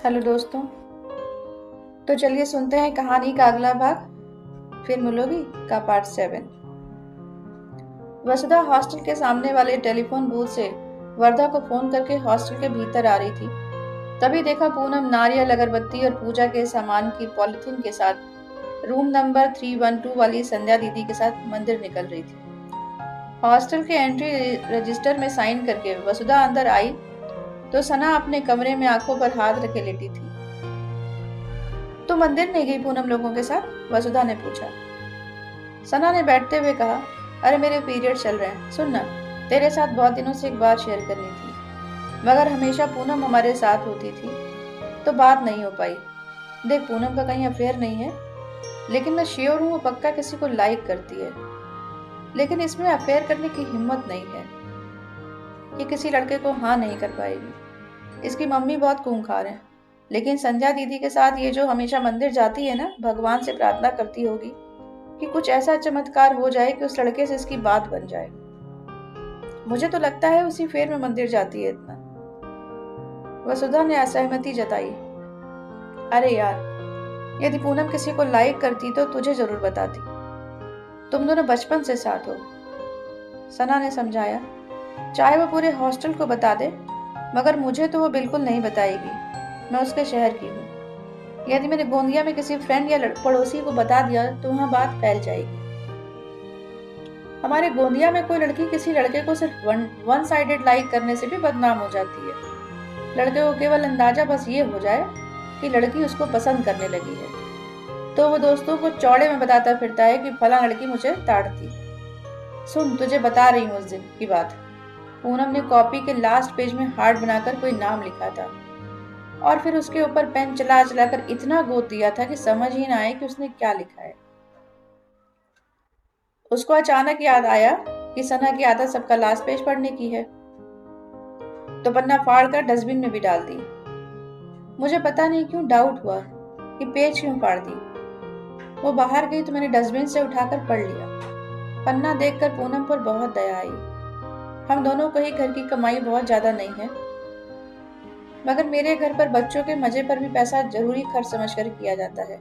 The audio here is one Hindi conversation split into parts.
हेलो दोस्तों। तो चलिए सुनते हैं कहानी का अगला भाग, फिर मिलोगी का पार्ट 7। वसुधा हॉस्टल के सामने वाले टेलीफोन बूथ से वर्धा को फोन करके हॉस्टल के भीतर आ रही थी। तभी देखा पूनम नारियल अगरबत्ती और पूजा के सामान की पॉलिथीन के साथ रूम नंबर 312 वाली संध्या दीदी के साथ मंदिर निकल रही थी। हॉस्टल के एंट्री रजिस्टर में साइन करके वसुधा अंदर आई तो सना अपने कमरे में आंखों पर हाथ रखे लेटी थी। तो मंदिर नहीं गई पूनम लोगों के साथ? वसुधा ने पूछा। सना ने बैठते हुए कहा, अरे मेरे पीरियड चल रहे हैं, सुन ना, तेरे साथ बहुत दिनों से एक बात शेयर करनी थी, मगर हमेशा पूनम हमारे साथ होती थी तो बात नहीं हो पाई। देख, पूनम का कहीं अफेयर नहीं है, लेकिन मैं श्योर हूँ वो पक्का किसी को लाइक करती है, लेकिन इसमें अफेयर करने की हिम्मत नहीं है। ये किसी लड़के को हाँ नहीं कर पाएगी। इसकी मम्मी बहुत खूंखार है, लेकिन संध्या दीदी के साथ ये जो हमेशा मंदिर जाती है ना, भगवान से प्रार्थना करती होगी कि कुछ ऐसा चमत्कार हो जाए कि उस लड़के से इसकी बात बन जाए। मुझे तो लगता है उसी फेर में मंदिर जाती है इतना। वसुधा ने असहमति जताई। अरे यार, यदि पूनम किसी को लाइक करती तो तुझे जरूर बताती, तुम दोनों बचपन से साथ हो। सना ने समझाया, चाहे वो पूरे हॉस्टल को बता दे, मगर मुझे तो वो बिल्कुल नहीं बताएगी। मैं उसके शहर की हूँ। यदि मैंने गोंदिया में किसी फ्रेंड या पड़ोसी को बता दिया तो वहां बात फैल जाएगी। हमारे गोंदिया में कोई लड़की किसी लड़के को सिर्फ वन साइडेड लाइक करने से भी बदनाम हो जाती है। लड़के को केवल अंदाजा बस ये हो जाए कि लड़की उसको पसंद करने लगी है, तो वो दोस्तों को चौड़े में बताता फिरता है कि फला लड़की मुझे ताड़ती। सुन, तुझे बता रही हूँ उस दिन की बात। पूनम ने कॉपी के लास्ट पेज में हार्ट बनाकर कोई नाम लिखा था और फिर उसके ऊपर पेन चला चलाकर इतना गोद दिया था कि समझ ही ना आए कि उसने क्या लिखा है। उसको अचानक याद आया कि सना की आदत सबका लास्ट पेज पढ़ने की है, तो पन्ना फाड़ कर डस्टबिन में भी डाल दी। मुझे पता नहीं क्यों डाउट हुआ कि पेज क्यों फाड़ दी। वो बाहर गई तो मैंने डस्टबिन से उठाकर पढ़ लिया। पन्ना देखकर पूनम पर बहुत दया आई। हम दोनों को ही घर की कमाई बहुत ज्यादा नहीं है, मगर मेरे घर पर बच्चों के मजे पर भी पैसा जरूरी खर्च समझकर किया जाता है।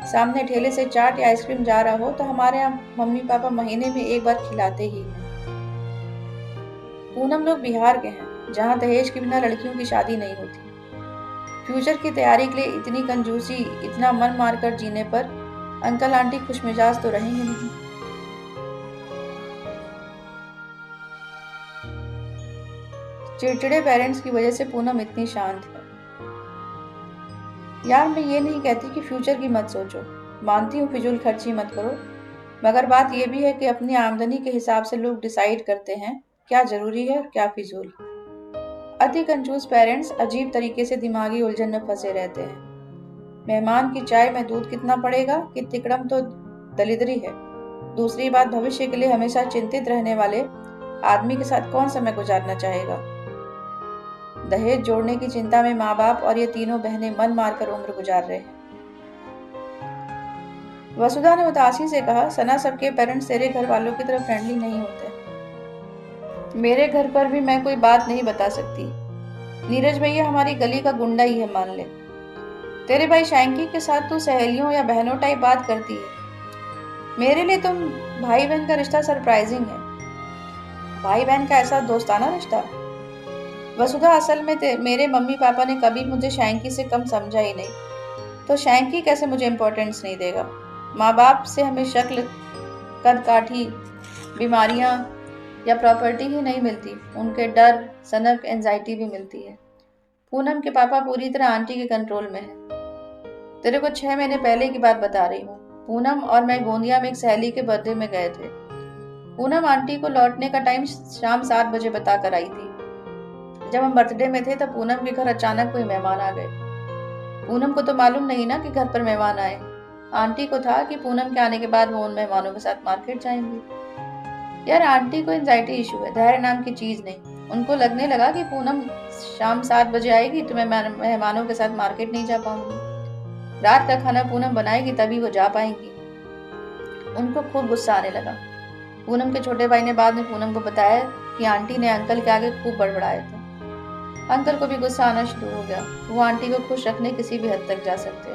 सामने ठेले से चाट या आइसक्रीम जा रहा हो तो हमारे यहाँ मम्मी पापा महीने में एक बार खिलाते ही हैं। पूनम लोग बिहार के हैं, जहाँ दहेज के बिना लड़कियों की शादी नहीं होती। फ्यूचर की तैयारी के लिए इतनी कंजूसी, इतना मन मारकर जीने पर अंकल आंटी खुशमिजाज तो रहेंगे नहीं। चिड़चिड़े पेरेंट्स की वजह से पूनम इतनी शांत है। यार, मैं ये नहीं कहती कि फ्यूचर की मत सोचो, मानती हूँ फिजूल खर्ची मत करो, मगर बात यह भी है कि अपनी आमदनी के हिसाब से लोग डिसाइड करते हैं क्या जरूरी है और क्या फिजूल। अति कंजूस पेरेंट्स अजीब तरीके से दिमागी उलझन में फंसे रहते हैं। मेहमान की चाय में दूध कितना पड़ेगा कि तिकड़म तो दलिद्री है। दूसरी बात, भविष्य के लिए हमेशा चिंतित रहने वाले आदमी के साथ कौन समय गुजारना चाहेगा। दहेज जोड़ने की चिंता में माँ बाप और ये तीनों बहनें मन मारकर उम्र गुजार रहे हैं। वसुधा ने उदासी से कहा, सना, सबके पेरेंट्स तेरे घर वालों की तरह फ्रेंडली नहीं होते। मेरे घर पर भी मैं कोई बात नहीं बता सकती। नीरज भैया हमारी गली का गुंडा ही है, मान ले। तेरे भाई शैंकी के साथ तू सहेलियों या बहनों टाइप बात करती है। मेरे लिए तुम भाई बहन का रिश्ता सरप्राइजिंग है। भाई बहन का ऐसा दोस्ताना रिश्ता? वसुधा, असल में मेरे मम्मी पापा ने कभी मुझे शैंकी से कम समझा ही नहीं, तो शैंकी कैसे मुझे इम्पोर्टेंस नहीं देगा। माँ बाप से हमें शक्ल, कद काठी, बीमारियां या प्रॉपर्टी ही नहीं मिलती, उनके डर, सनक, एंजाइटी भी मिलती है। पूनम के पापा पूरी तरह आंटी के कंट्रोल में है। तेरे को 6 महीने पहले की बात बता रही हूँ। पूनम और मैं गोंदिया में एक सहेली के बर्थडे में गए थे। पूनम आंटी को लौटने का टाइम शाम 7 बजे बता कर आई थी। जब हम बर्थडे में थे तब पूनम के घर अचानक कोई मेहमान आ गए। पूनम को तो मालूम नहीं ना कि घर पर मेहमान आए। आंटी को था कि पूनम के आने के बाद वो उन मेहमानों के साथ मार्केट जाएंगी। यार, आंटी को एंजाइटी इशू है, धैर्य नाम की चीज नहीं। उनको लगने लगा कि पूनम शाम 7 बजे आएगी तो मैं मेहमानों के साथ मार्केट नहीं जा पाऊंगी। रात का खाना पूनम बनाएगी तभी वो जा पाएंगी। उनको खूब गुस्सा आने लगा। पूनम के छोटे भाई ने बाद में पूनम को बताया कि आंटी ने अंकल के आगे खूब बड़बड़ाया था। अंकल को भी गुस्सा आना शुरू हो गया। वो आंटी को खुश रखने किसी भी हद तक जा सकते।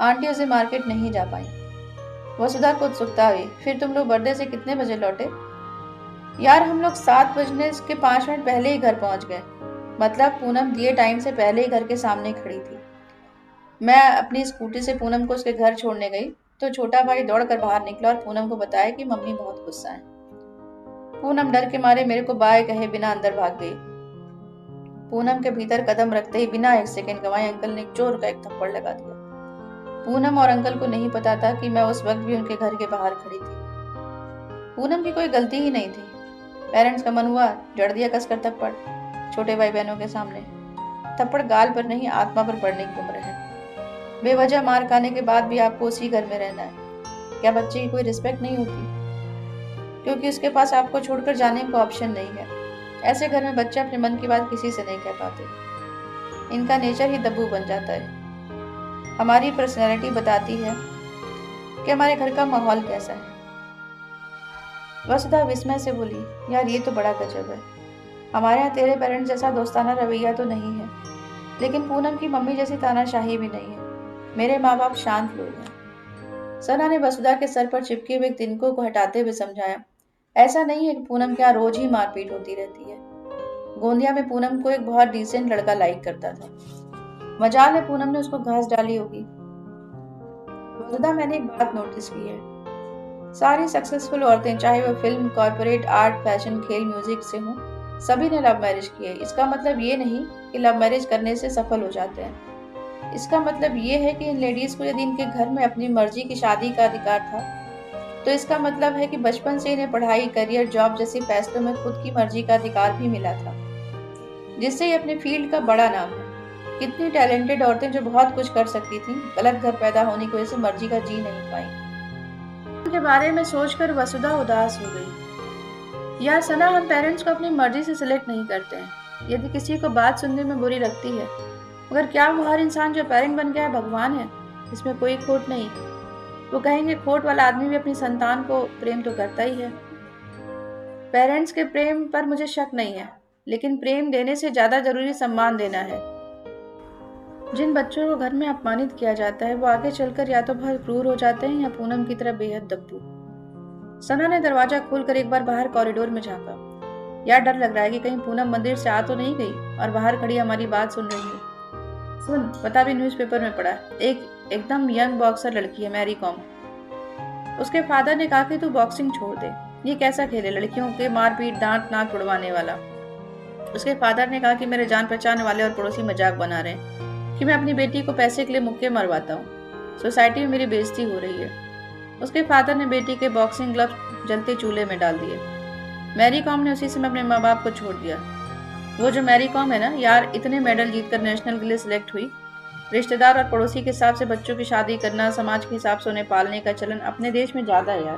आंटी उसे मार्केट नहीं जा पाई। वसुधा को उत्सुकता हुई, फिर तुम लोग बर्थडे से कितने बजे लौटे? यार हम लोग 7 बजने के 5 मिनट पहले ही घर पहुंच गए। मतलब पूनम दिए टाइम से पहले ही घर के सामने खड़ी थी। मैं अपनी स्कूटी से पूनम को उसके घर छोड़ने गई तो छोटा भाई दौड़कर बाहर निकला और पूनम को बताया कि मम्मी बहुत गुस्सा है। पूनम डर के मारे मेरे को बाय कहे बिना अंदर भाग गई। पूनम के भीतर कदम रखते ही बिना 1 सेकंड गंवाए अंकल ने जोर का एक थप्पड़ लगा दिया। पूनम और अंकल को नहीं पता था कि मैं उस वक्त भी उनके घर के बाहर खड़ी थी। पूनम की कोई गलती ही नहीं थी। पेरेंट्स का मन हुआ, जड़ दिया कसकर थप्पड़ छोटे भाई बहनों के सामने। थप्पड़ गाल पर नहीं आत्मा पर पड़ने की उम्र है। बेवजह मार खाने के बाद भी आपको उसी घर में रहना है। क्या बच्चे की कोई रिस्पेक्ट नहीं होती? क्योंकि उसके पास आपको छोड़कर जाने का ऑप्शन नहीं है। ऐसे घर में बच्चे अपने मन की बात किसी से नहीं कह पाते। इनका नेचर ही दब्बू बन जाता है। हमारी पर्सनैलिटी बताती है कि हमारे घर का माहौल कैसा है। वसुधा विस्मय से बोली, यार ये तो बड़ा गजब है। हमारे यहाँ तेरे पेरेंट्स जैसा दोस्ताना रवैया तो नहीं है, लेकिन पूनम की मम्मी जैसी तानाशाही भी नहीं है। मेरे माँ बाप शांत लोग हैं। सना ने वसुधा के सर पर चिपके हुए तिनकों को हटाते हुए समझाया, ऐसा नहीं है कि पूनम के यहाँ रोज ही मारपीट होती रहती है। गोंदिया में पूनम को एक बहुत डिसेंट लड़का लाइक करता था। मजाल है पूनम ने उसको घास डाली होगी। वसुधा, मैंने एक बात नोटिस की है। सारी सक्सेसफुल औरतें, चाहे वो फिल्म, कॉर्पोरेट, आर्ट, फैशन, खेल, म्यूजिक से हों, सभी ने लव मैरिज की है। इसका मतलब ये नहीं कि लव मैरिज करने से सफल हो जाते हैं। इसका मतलब ये है कि इन लेडीज को यदि इनके घर में अपनी मर्जी की शादी का अधिकार था, तो इसका मतलब है कि बचपन से इन्हें पढ़ाई, करियर, जॉब जैसे फैसलों में खुद की मर्जी का अधिकार भी मिला था, जिससे ये अपने फील्ड का बड़ा नाम है। कितनी टैलेंटेड औरतें जो बहुत कुछ कर सकती थीं, गलत घर पैदा होने की वजह से मर्जी का जी नहीं पाई। उनके बारे में सोचकर वसुधा उदास हो गई। यार सना, हम पेरेंट्स को अपनी मर्जी से सिलेक्ट नहीं करते हैं। यदि किसी को बात सुनने में बुरी लगती है, मगर क्या वो हर इंसान जो पेरेंट बन गया है भगवान है? इसमें कोई खोट नहीं। वो कहेंगे खोट वाला आदमी भी अपनी संतान को प्रेम तो करता ही है। पेरेंट्स के प्रेम पर मुझे शक नहीं है, लेकिन प्रेम देने से ज्यादा जरूरी सम्मान देना है। जिन बच्चों को घर में अपमानित किया जाता है, वो आगे चलकर या तो बहुत क्रूर हो जाते हैं या पूनम की तरह बेहद दब्बू। सना ने दरवाजा खोलकर एक बार बाहर कॉरिडोर में झांका। यार डर लग रहा है कि कहीं पूनम मंदिर से आ तो नहीं गई और बाहर खड़ी हमारी बात सुन रही है। सुन, पता भी न्यूज़पेपर में पढ़ा, एक एकदम यंग बॉक्सर लड़की है, मैरी कॉम। उसके फादर ने कहा कि तू बॉक्सिंग छोड़ दे। ये कैसा खेल है, लड़कियों के मारपीट, दांत नाक उड़वाने वाला। उसके फादर ने कहा कि मेरे जान पहचान वाले और पड़ोसी मजाक बना रहे हैं कि मैं अपनी बेटी को पैसे के लिए मुक्के मरवाता हूँ। सोसाइटी में मेरी बेइज्जती हो रही है। उसके फादर ने बेटी के बॉक्सिंग ग्लव्स जलते चूल्हे में डाल दिए। मैरी कॉम ने उसी समय अपने माँ बाप को छोड़ दिया। वो जो मैरी कॉम है ना यार, इतने मेडल जीतकर नेशनल के लिए सिलेक्ट हुई। रिश्तेदार और पड़ोसी के हिसाब से बच्चों की शादी करना, समाज के हिसाब से उन्हें पालने का चलन अपने देश में ज्यादा है यार।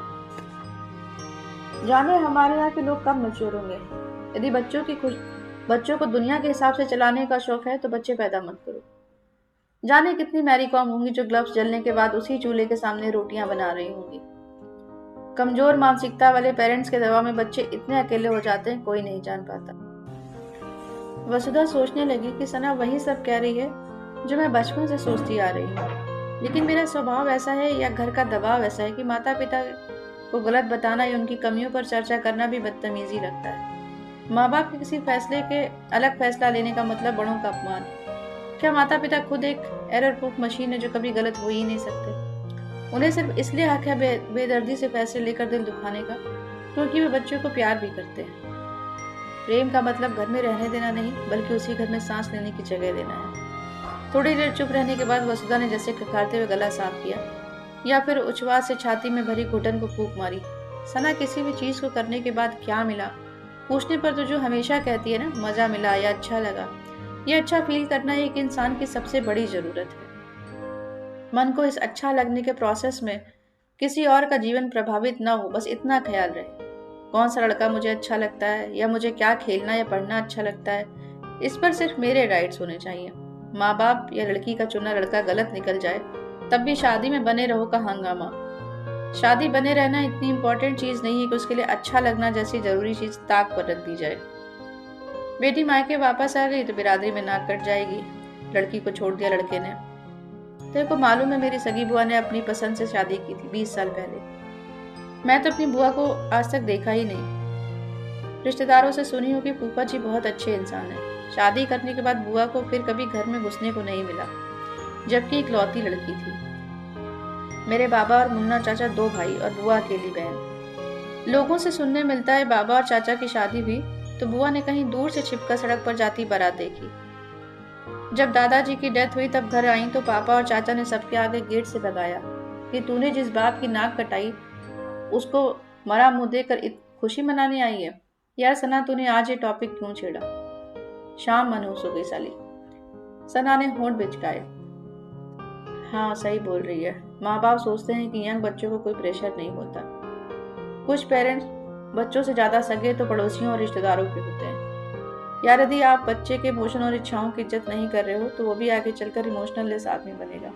जाने हमारे यहाँ के लोग कब मैच्योर होंगे। यदि बच्चों को दुनिया के हिसाब से चलाने का शौक है तो बच्चे पैदा मत करो। जाने कितनी मैरी कॉम होंगी जो ग्लव्स जलने के बाद उसी चूल्हे के सामने रोटियां बना रही होंगी। कमजोर मानसिकता वाले पेरेंट्स के दबाव में बच्चे इतने अकेले हो जाते हैं, कोई नहीं जान पाता। वसुधा सोचने लगी कि सना वही सब कह रही है जो मैं बचपन से सोचती आ रही हूँ, लेकिन मेरा स्वभाव ऐसा है या घर का दबाव ऐसा है कि माता पिता को गलत बताना या उनकी कमियों पर चर्चा करना भी बदतमीजी लगता है। माँ बाप के किसी फैसले के अलग फैसला लेने का मतलब बड़ों का अपमान। क्या माता पिता खुद एक एरर प्रूफ मशीन है जो कभी गलत हो ही नहीं सकते? उन्हें सिर्फ इसलिए हक है बेदर्दी से फैसले लेकर दिल दुखाने का, क्योंकि वे बच्चों को प्यार भी करते हैं। प्रेम का मतलब घर में रहने देना नहीं, बल्कि उसी घर में सांस लेने की जगह देना है। थोड़ी देर चुप रहने के बाद वसुधा ने जैसे खखारते हुए गला साफ किया या फिर उच्छ्वास से छाती में भरी घुटन को फूंक मारी। सना, किसी भी चीज को करने के बाद क्या मिला पूछने पर तो जो हमेशा कहती है ना, मजा मिला या अच्छा लगा। ये अच्छा फील करना एक इंसान की सबसे बड़ी जरूरत है। मन को इस अच्छा लगने के प्रोसेस में किसी और का जीवन प्रभावित ना हो, बस इतना ख्याल रहे। कौन सा लड़का मुझे अच्छा लगता है या मुझे क्या खेलना या पढ़ना अच्छा लगता है, इस पर सिर्फ मेरे राइट्स होने चाहिए। माँ बाप या लड़की का चुना लड़का गलत निकल जाए तब भी शादी में बने रहो का हंगामा। शादी बने रहना इतनी इंपॉर्टेंट चीज नहीं है कि उसके लिए अच्छा लगना जैसी जरूरी चीज ताक पर रख दी जाए। बेटी मायके वापस आ गई तो बिरादरी में नाक कट जाएगी। लड़की को छोड़ दिया लड़के ने। तेरे को मालूम है मेरी सगी बुआ ने अपनी पसंद से शादी की थी 20 साल पहले। मैं तो अपनी बुआ को आज तक देखा ही नहीं। रिश्तेदारों से सुनी हूँ कि फूफा जी बहुत अच्छे इंसान हैं। शादी करने के बाद बुआ को फिर कभी घर में घुसने को नहीं मिला, जबकि इकलौती लड़की थी। मेरे बाबा और मुन्ना चाचा 2 भाई और बुआ अकेली बहन। लोगों से सुनने मिलता है बाबा और चाचा की शादी हुई तो बुआ ने कहीं दूर से छिपकर सड़क पर जाती बारात देखी। जब दादाजी की डेथ हुई तब घर आई तो पापा और चाचा ने सबके आगे गेट से भगाया कि तूने जिस बाप की नाक कटाई उसको मरा मुंह देकर खुशी मनाने आई है। यार सना, तूने आज ये टॉपिक क्यों छेड़ा? शाम मनहूस हो गई साली। सना ने होंठ बिचकाए। हाँ सही बोल रही है। माँ बाप सोचते हैं कि यंग बच्चों को कोई प्रेशर नहीं होता। कुछ पेरेंट्स बच्चों से ज्यादा सगे तो पड़ोसियों और रिश्तेदारों के होते हैं। यार यदि आप बच्चे के इमोशन और इच्छाओं की इज्जत नहीं कर रहे हो तो वो भी आगे चलकर इमोशनलेस आदमी बनेगा।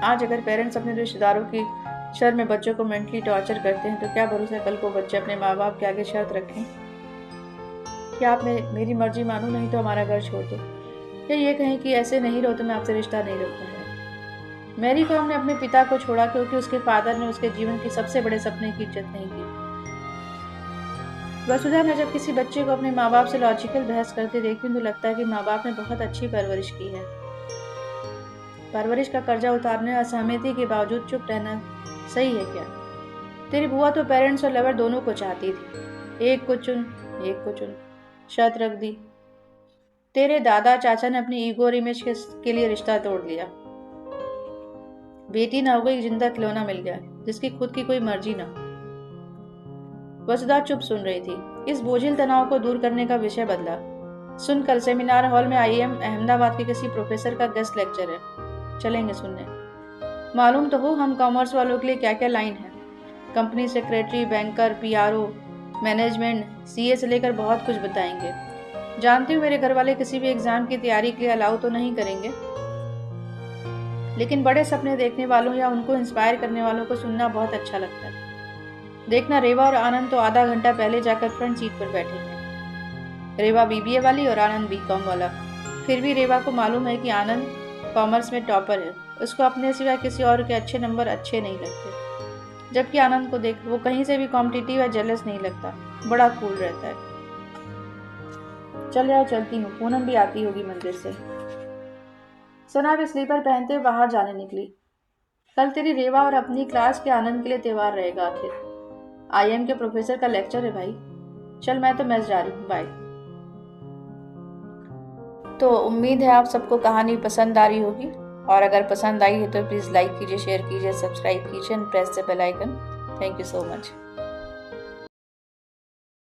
आज अगर पेरेंट्स अपने रिश्तेदारों की शर में बच्चों को मेंटली टॉर्चर करते हैं तो क्या भरोसा कल को बच्चे अपने माँ बाप के आगे शर्त रखें कि आप मेरी मर्जी मानो नहीं तो हमारा घर छोड़ दो, या ये कहें कि ऐसे नहीं रहो तो मैं आपसे रिश्ता नहीं रखूंगा। मैरी कॉम ने अपने पिता को छोड़ा क्योंकि उसके फादर ने उसके जीवन के सबसे बड़े सपने की इज्जत नहीं की। वसुधा ने जब किसी बच्चे को अपने माँ बाप से लॉजिकल बहस करते देखी तो लगता है कि माँ बाप ने बहुत अच्छी परवरिश की है। परवरिश का कर्जा उतारने और असहमति के बावजूद चुप रहना सही है क्या? तेरी बुआ तो पेरेंट्स और लवर दोनों को चाहती थी। एक को चुन शर्त रख दी। तेरे दादा चाचा ने अपनी ईगो और इमेज के लिए रिश्ता तोड़ लिया। बेटी ना हो गई, जिंदा खिलौना मिल गया जिसकी खुद की कोई मर्जी ना। वसुधा चुप सुन रही थी। इस बोझिल तनाव को दूर करने का विषय बदला। सुन, कल सेमिनार हॉल में IIM अहमदाबाद के किसी प्रोफेसर का गेस्ट लेक्चर है, चलेंगे सुनने। मालूम तो हो हम कॉमर्स वालों के लिए क्या क्या लाइन है। Company secretary, banker, PRO, management, CA से लेकर बहुत कुछ बताएंगे। जानती हूँ मेरे घर वाले किसी भी एग्जाम की तैयारी के लिए अलाउ तो नहीं करेंगे, लेकिन बड़े सपने देखने वालों या उनको इंस्पायर करने वालों को सुनना बहुत अच्छा लगता है। देखना, रेवा और आनंद तो आधा घंटा पहले जाकर फ्रंट सीट पर बैठे हैं। रेवा BBA वाली और आनंद BCom वाला। फिर भी रेवा को मालूम है कि आनंद कॉमर्स में टॉपर है। उसको अपने सिवा किसी और के अच्छे नंबर अच्छे नहीं लगते। जबकि आनंद को देख, वो कहीं से भी कॉम्पिटिटिव या जेलस नहीं लगता, बड़ा कूल रहता है। चल यार, चलती हूँ, पूनम भी आती होगी मंदिर से। सना भी स्लीपर पहनते हुए बाहर जाने निकली। कल तेरी रेवा और अपनी क्लास के आनंद के लिए त्योहार रहेगा। आखिर IIM के प्रोफेसर का लेक्चर है भाई। चल मैं तो मैस जा रही हूँ, बाय। तो उम्मीद है आप सबको कहानी पसंद आ रही होगी, और अगर पसंद आई है तो प्लीज़ लाइक कीजिए, शेयर कीजिए, सब्सक्राइब कीजिए and press the bell icon. Thank you so much.